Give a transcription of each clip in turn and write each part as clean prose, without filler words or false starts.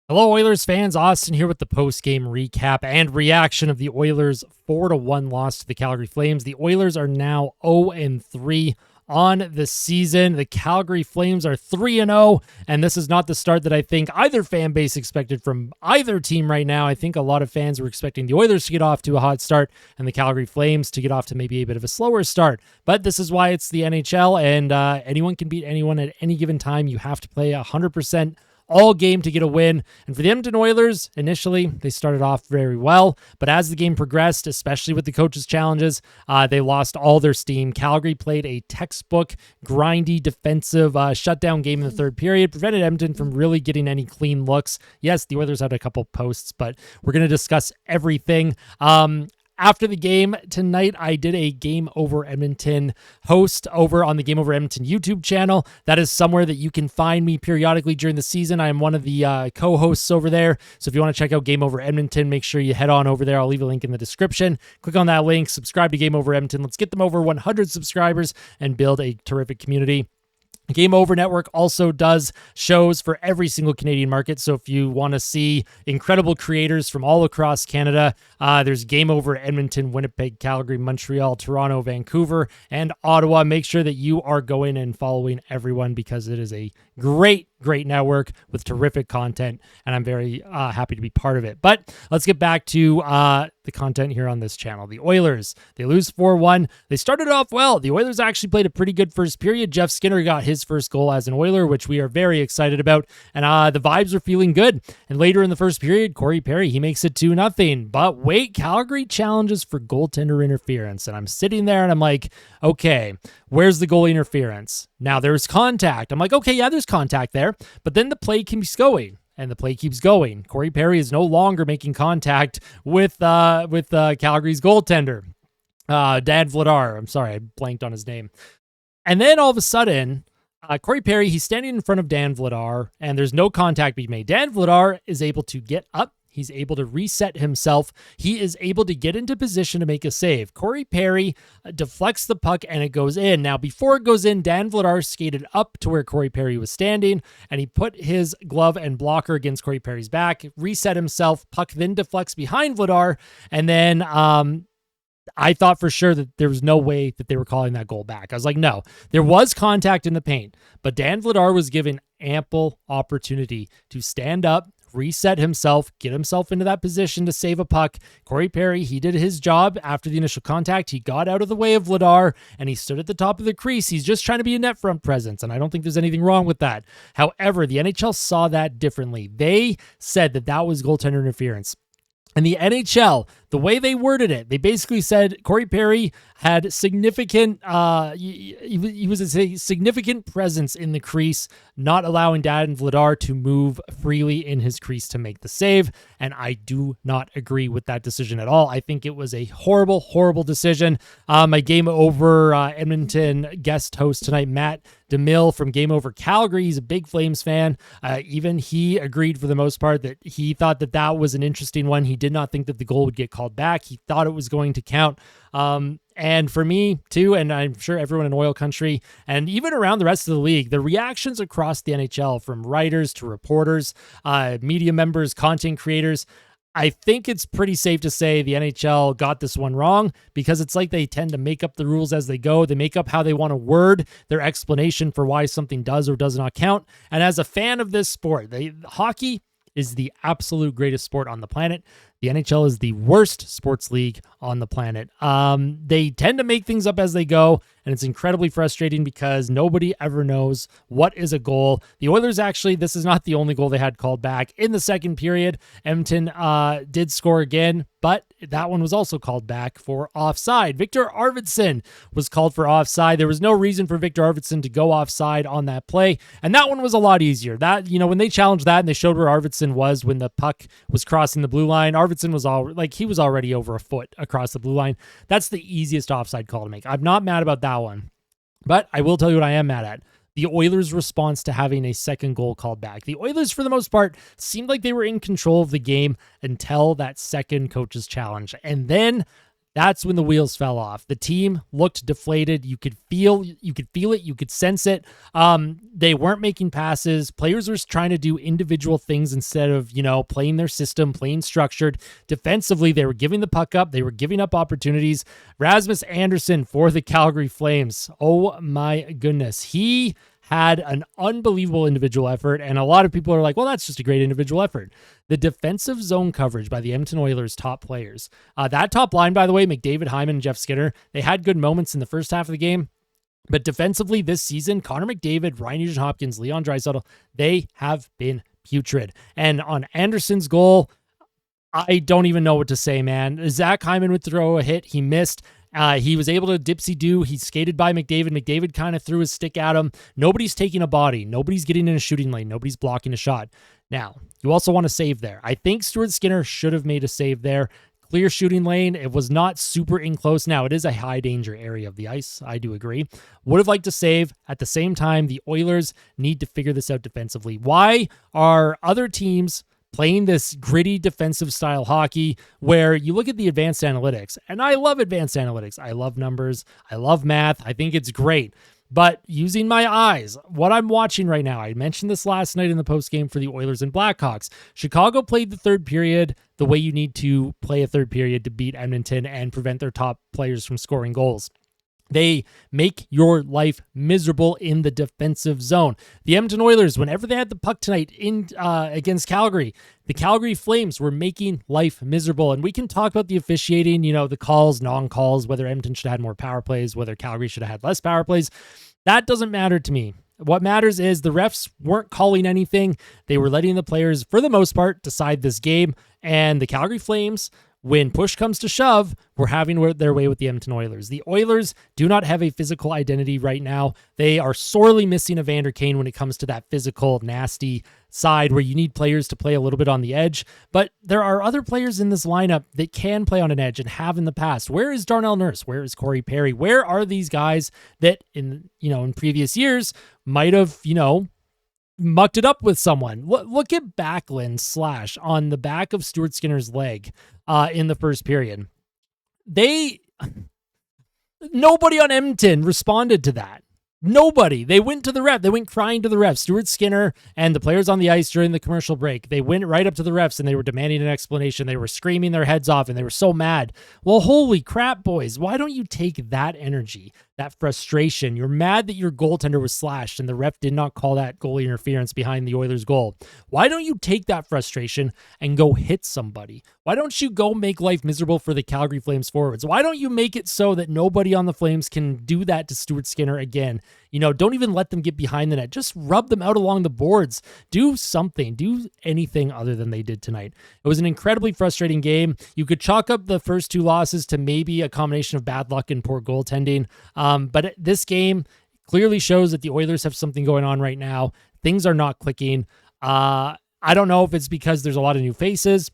Hello, Oilers fans. Austin here with the post-game recap and reaction of the Oilers' 4-1 loss to the Calgary Flames. The Oilers are now 0-3 on the season. The Calgary Flames are 3-0, and this is not the start that I think either fan base expected from either team right now. I think a lot of fans were expecting the Oilers to get off to a hot start and the Calgary Flames to get off to maybe a bit of a slower start. But this is why it's the NHL, and anyone can beat anyone at any given time. You have to play 100% all game to get a win. And for the Edmonton Oilers, initially, they started off very well, but as the game progressed, especially with the coaches' challenges, they lost all their steam. Calgary played a textbook, grindy, defensive shutdown game in the third period, prevented Edmonton from really getting any clean looks. Yes, the Oilers had a couple posts, but we're going to discuss everything. After the game tonight, I did a Game Over Edmonton host over on the Game Over Edmonton YouTube channel. That is somewhere that you can find me periodically during the season. I am one of the co-hosts over there. So if you want to check out Game Over Edmonton, make sure you head on over there. I'll leave a link in the description. Click on that link, subscribe to Game Over Edmonton. Let's get them over 100 subscribers and build a terrific community. Game Over Network also does shows for every single Canadian market. So if you want to see incredible creators from all across Canada, there's Game Over Edmonton, Winnipeg, Calgary, Montreal, Toronto, Vancouver, and Ottawa. Make sure that you are going and following everyone because it is a great network with terrific content, and I'm very happy to be part of it. But let's get back to the content here on this channel. The Oilers, they lose 4-1. They started off well. The Oilers actually played a pretty good first period. Jeff Skinner got his first goal as an Oiler, which we are very excited about, and the vibes are feeling good. And later in the first period, Corey Perry, he makes it 2-0. But wait, Calgary challenges for goaltender interference, and I'm sitting there and I'm like, okay, where's the goalie interference? Now there's contact. I'm like, okay, yeah, there's contact there. But then the play keeps going, and the play keeps going. Corey Perry is no longer making contact with Calgary's goaltender, Dan Vladar. I'm sorry, I blanked on his name. And then all of a sudden, Corey Perry, he's standing in front of Dan Vladar, and there's no contact being made. Dan Vladar is able to get up. He's able to reset himself. He is able to get into position to make a save. Corey Perry deflects the puck and it goes in. Now, before it goes in, Dan Vladar skated up to where Corey Perry was standing and he put his glove and blocker against Corey Perry's back, reset himself. Puck then deflects behind Vladar. And then I thought for sure that there was no way that they were calling that goal back. I was like, no, there was contact in the paint, but Dan Vladar was given ample opportunity to stand up, reset himself, get himself into that position to save a puck. Corey Perry, he did his job after the initial contact. He got out of the way of Vladar and he stood at the top of the crease. He's just trying to be a net front presence, and I don't think there's anything wrong with that. However, the NHL saw that differently. They said that that was goaltender interference. And the NHL, the way they worded it, they basically said Corey Perry had significant, he was a significant presence in the crease, not allowing Dan Vladar to move freely in his crease to make the save. And I do not agree with that decision at all. I think it was a horrible, horrible decision. My Game Over Edmonton guest host tonight, Matt DeMille from Game Over Calgary, he's a big Flames fan. Even he agreed for the most part that he thought that that was an interesting one. He did not think that the goal would get called back. He thought it was going to count. And for me too, and I'm sure everyone in oil country and even around the rest of the league, the reactions across the NHL from writers to reporters, media members, content creators, I think it's pretty safe to say the NHL got this one wrong because it's like they tend to make up the rules as they go. They make up how they want to word their explanation for why something does or does not count. And as a fan of this sport, hockey is the absolute greatest sport on the planet. The NHL is the worst sports league on the planet. They tend to make things up as they go, and it's incredibly frustrating because nobody ever knows what is a goal. The Oilers actually, this is not the only goal they had called back. In the second period, Edmonton did score again, but that one was also called back for offside. Victor Arvidsson was called for offside. There was no reason for Victor Arvidsson to go offside on that play, and that one was a lot easier. That, you know, when they challenged that and they showed where Arvidsson was when the puck was crossing the blue line, Arvidsson was he was already over a foot across the blue line. That's the easiest offside call to make. I'm not mad about that one, but I will tell you what I am mad at. The Oilers' response to having a second goal called back. The Oilers, for the most part, seemed like they were in control of the game until that second coach's challenge. And then that's when the wheels fell off. The team looked deflated. You could feel it. You could sense it. They weren't making passes. Players were trying to do individual things instead of, playing their system, playing structured. Defensively, they were giving the puck up. They were giving up opportunities. Rasmus Andersson for the Calgary Flames. Oh my goodness. He had an unbelievable individual effort, and a lot of people are like, well, that's just a great individual effort. The defensive zone coverage by the Edmonton Oilers top players. That top line, by the way, McDavid, Hyman, and Jeff Skinner, they had good moments in the first half of the game, but defensively this season, Connor McDavid, Ryan Nugent-Hopkins, Leon Draisaitl, they have been putrid. And on Anderson's goal, I don't even know what to say, man. Zach Hyman would throw a hit. He missed. He was able to dipsy-do. He skated by McDavid. McDavid kind of threw his stick at him. Nobody's taking a body. Nobody's getting in a shooting lane. Nobody's blocking a shot. Now, you also want to save there. I think Stuart Skinner should have made a save there. Clear shooting lane. It was not super in close. Now, it is a high danger area of the ice. I do agree. Would have liked to save. At the same time, the Oilers need to figure this out defensively. Why are other teams playing this gritty defensive style hockey where you look at the advanced analytics, and I love advanced analytics. I love numbers. I love math. I think it's great. But using my eyes, what I'm watching right now, I mentioned this last night in the postgame for the Oilers and Blackhawks. Chicago played the third period the way you need to play a third period to beat Edmonton and prevent their top players from scoring goals. They make your life miserable in the defensive zone. The Edmonton Oilers, whenever they had the puck tonight against Calgary, the Calgary Flames were making life miserable. And we can talk about the officiating, the calls, non-calls, whether Edmonton should have had more power plays, whether Calgary should have had less power plays. That doesn't matter to me. What matters is the refs weren't calling anything. They were letting the players, for the most part, decide this game. And the Calgary Flames, when push comes to shove, we're having their way with the Edmonton Oilers. The Oilers do not have a physical identity right now. They are sorely missing Evander Kane when it comes to that physical, nasty side where you need players to play a little bit on the edge. But there are other players in this lineup that can play on an edge and have in the past. Where is Darnell Nurse? Where is Corey Perry? Where are these guys that in previous years might have, mucked it up with someone? Look at Backlund slash on the back of Stuart Skinner's leg in the first period. Nobody on Edmonton responded to that. Nobody. They went to the ref. They went crying to the ref. Stuart Skinner and the players on the ice during the commercial break, they went right up to the refs and they were demanding an explanation. They were screaming their heads off and they were so mad. Well, holy crap, boys. Why don't you take that energy, that frustration? You're mad that your goaltender was slashed and the ref did not call that goalie interference behind the Oilers' goal. Why don't you take that frustration and go hit somebody? Why don't you go make life miserable for the Calgary Flames forwards? Why don't you make it so that nobody on the Flames can do that to Stuart Skinner again? Don't even let them get behind the net. Just rub them out along the boards. Do something. Do anything other than they did tonight. It was an incredibly frustrating game. You could chalk up the first two losses to maybe a combination of bad luck and poor goaltending. But this game clearly shows that the Oilers have something going on right now. Things are not clicking. I don't know if it's because there's a lot of new faces.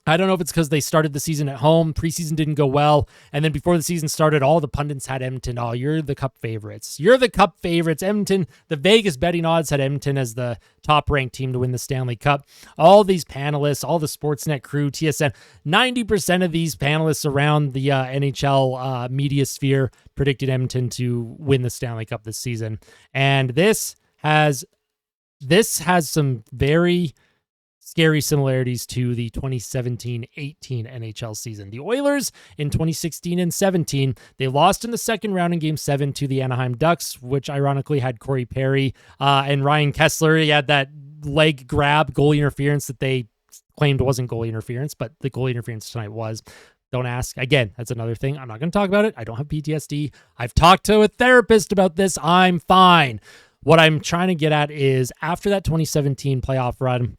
I don't know if it's because they started the season at home. Preseason didn't go well. And then before the season started, all the pundits had Edmonton. Oh, you're the Cup favorites. You're the Cup favorites. Edmonton, the Vegas betting odds had Edmonton as the top-ranked team to win the Stanley Cup. All these panelists, all the Sportsnet crew, TSN, 90% of these panelists around the NHL media sphere predicted Edmonton to win the Stanley Cup this season. And this has some very scary similarities to the 2017-18 NHL season. The Oilers in 2016 and 17, they lost in the second round in Game 7 to the Anaheim Ducks, which ironically had Corey Perry and Ryan Kessler. He had that leg grab, goalie interference that they claimed wasn't goalie interference, but the goalie interference tonight was. Don't ask. Again, that's another thing. I'm not going to talk about it. I don't have PTSD. I've talked to a therapist about this. I'm fine. What I'm trying to get at is after that 2017 playoff run,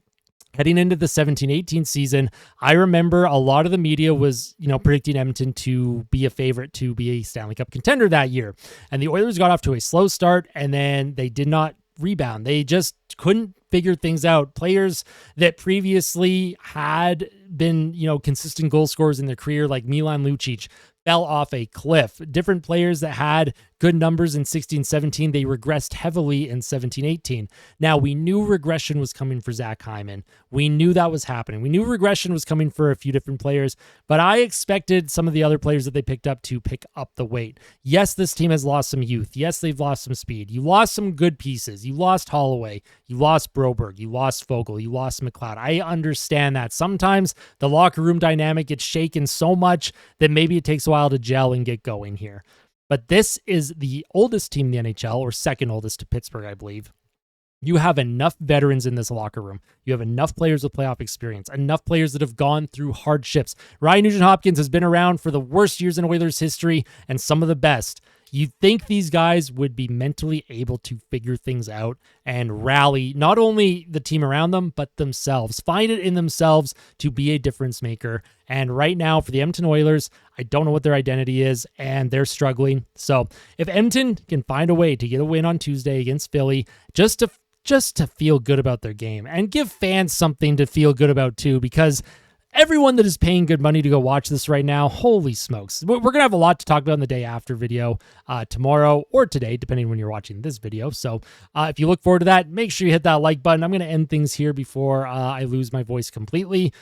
heading into the 17-18 season, I remember a lot of the media was, predicting Edmonton to be a favorite to be a Stanley Cup contender that year. And the Oilers got off to a slow start, and then they did not rebound. They just couldn't figure things out. Players that previously had been, consistent goal scorers in their career, like Milan Lucic, fell off a cliff. Different players that had good numbers in 16-17. They regressed heavily in 17-18. Now, we knew regression was coming for Zach Hyman. We knew that was happening. We knew regression was coming for a few different players, but I expected some of the other players that they picked up to pick up the weight. Yes, this team has lost some youth. Yes, they've lost some speed. You lost some good pieces. You lost Holloway. You lost Broberg. You lost Fogle. You lost McLeod. I understand that. Sometimes the locker room dynamic gets shaken so much that maybe it takes a while to gel and get going here. But this is the oldest team in the NHL, or second oldest to Pittsburgh, I believe. You have enough veterans in this locker room. You have enough players with playoff experience, enough players that have gone through hardships. Ryan Nugent-Hopkins has been around for the worst years in Oilers history and some of the best. You'd think these guys would be mentally able to figure things out and rally not only the team around them, but themselves. Find it in themselves to be a difference maker. And right now for the Edmonton Oilers, I don't know what their identity is, and they're struggling. So if Edmonton can find a way to get a win on Tuesday against Philly, just to feel good about their game and give fans something to feel good about too, because everyone that is paying good money to go watch this right now, holy smokes. We're going to have a lot to talk about in the day after video tomorrow or today, depending on when you're watching this video. So if you look forward to that, make sure you hit that like button. I'm going to end things here before I lose my voice completely.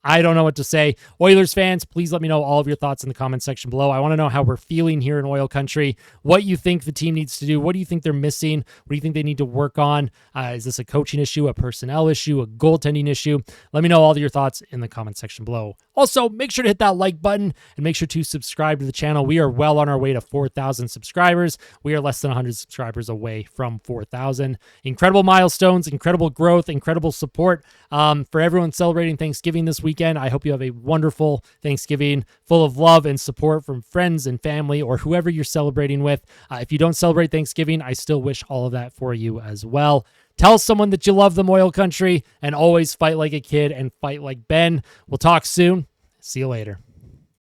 I don't know what to say. Oilers fans, please let me know all of your thoughts in the comment section below. I want to know how we're feeling here in Oil Country, what you think the team needs to do. What do you think they're missing? What do you think they need to work on? Is this a coaching issue, a personnel issue, a goaltending issue? Let me know all of your thoughts in the comment section below. Also, make sure to hit that like button and make sure to subscribe to the channel. We are well on our way to 4,000 subscribers. We are less than 100 subscribers away from 4,000. Incredible milestones, incredible growth, incredible support for everyone celebrating Thanksgiving this weekend. I hope you have a wonderful Thanksgiving full of love and support from friends and family or whoever you're celebrating with. If you don't celebrate Thanksgiving, I still wish all of that for you as well. Tell someone that you love them, Oil Country, and always fight like a kid and fight like Ben. We'll talk soon. See you later.